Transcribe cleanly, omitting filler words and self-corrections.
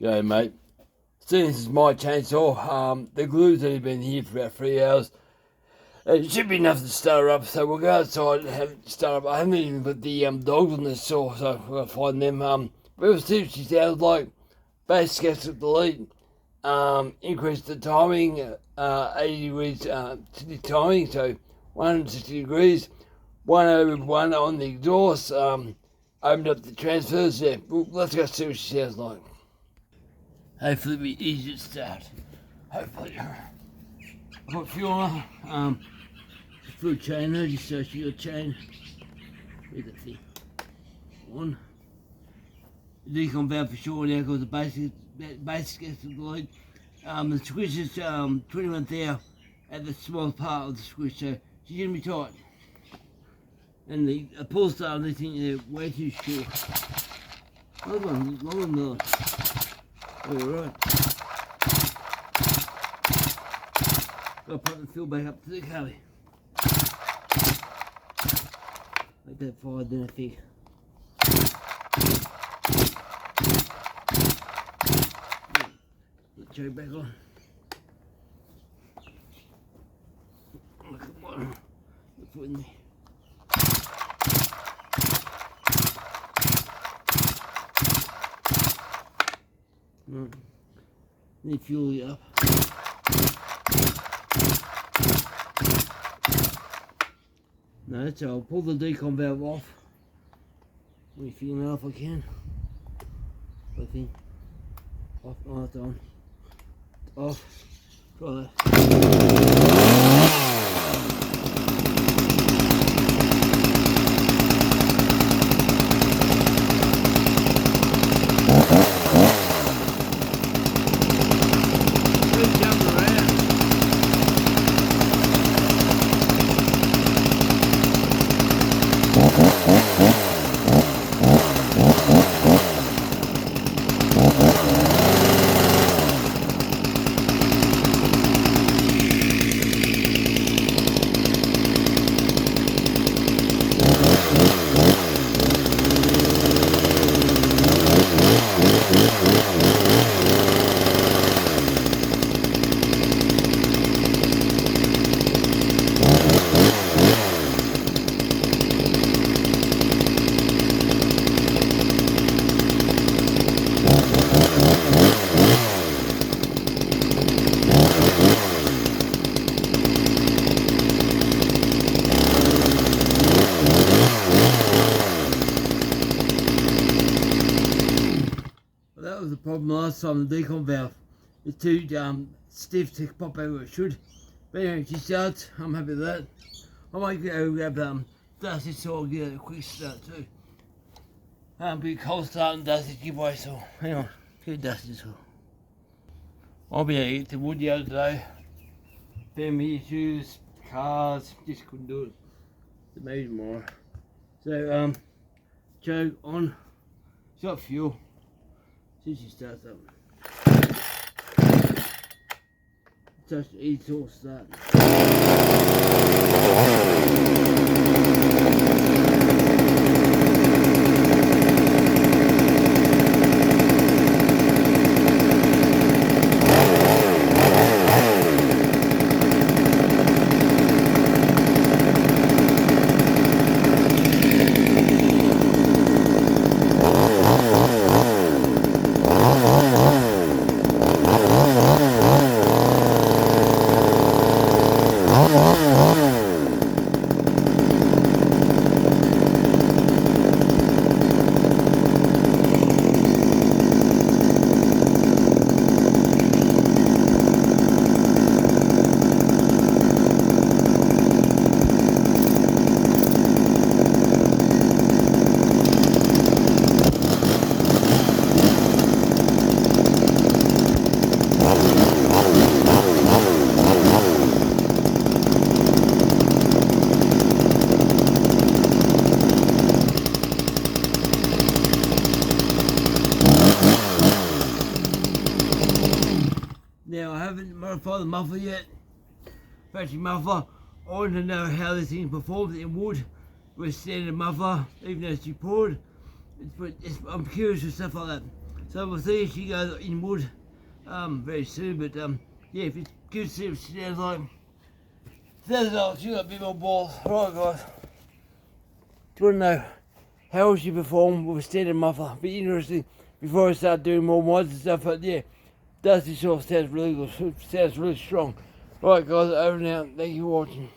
G'day mate. Seeing this is my chainsaw, the glue's only been here for about 3 hours. It should be enough to start her up, so we'll go outside and have it start up. I haven't even got the dogs on this saw, so we'll find them. We'll see what she sounds like. Base gas at the lead. Increase the timing, 80 degrees timing, so 160 degrees. 1/1 on the exhaust. Opened up the transfers. Yeah, well, let's go see what she sounds like. Hopefully it'll be easy to start. Hopefully. I've got fuel on. Full chain there, just so she got chain. Where's the thing? On. The decon valve for sure now because the basic gets to the lead. The squish is 21 thou at the small part of the squish, so she's going to be tight. And the pull start, they think they're way too short. Long one. Oh, you're right. Gotta put the fuel back up to the carry. Like that fired then I think. Put the choke back on. Look at what you're putting there. Need fuel up. No, that's all. I'll pull the decon valve off. Let me feel it off if I can. I think. Off. Oh, it's on. Off. Try that. That was the problem last time, the decon valve. It's too stiff to pop out where it should. But anyway, she starts, I'm happy with that. I might go grab Dusty saw and get a quick start too. Be a cold start and Dusty giveaway saw. Hang on, get Dusty saw. I'll be able to get to Woodyard today. Family issues, cars, just couldn't do it. So maybe tomorrow. So choke on, it's got fuel. See if she starts up. Touch the e-tool start. Now I haven't modified the muffler yet. Factory muffler. I want to know how this thing performs in wood with standard muffler, even though it's poured. I'm curious with stuff like that. So we'll see if she goes in wood very soon. But yeah, if it's good to see if she sounds like. Sounds like she got a bit more balls. Right, guys. Do you want to know how she performed with a standard muffler? Be interesting before I start doing more mods and stuff. But yeah, Dusty Sauce sounds really good. Sounds really strong. Right, guys, over now. Thank you for watching.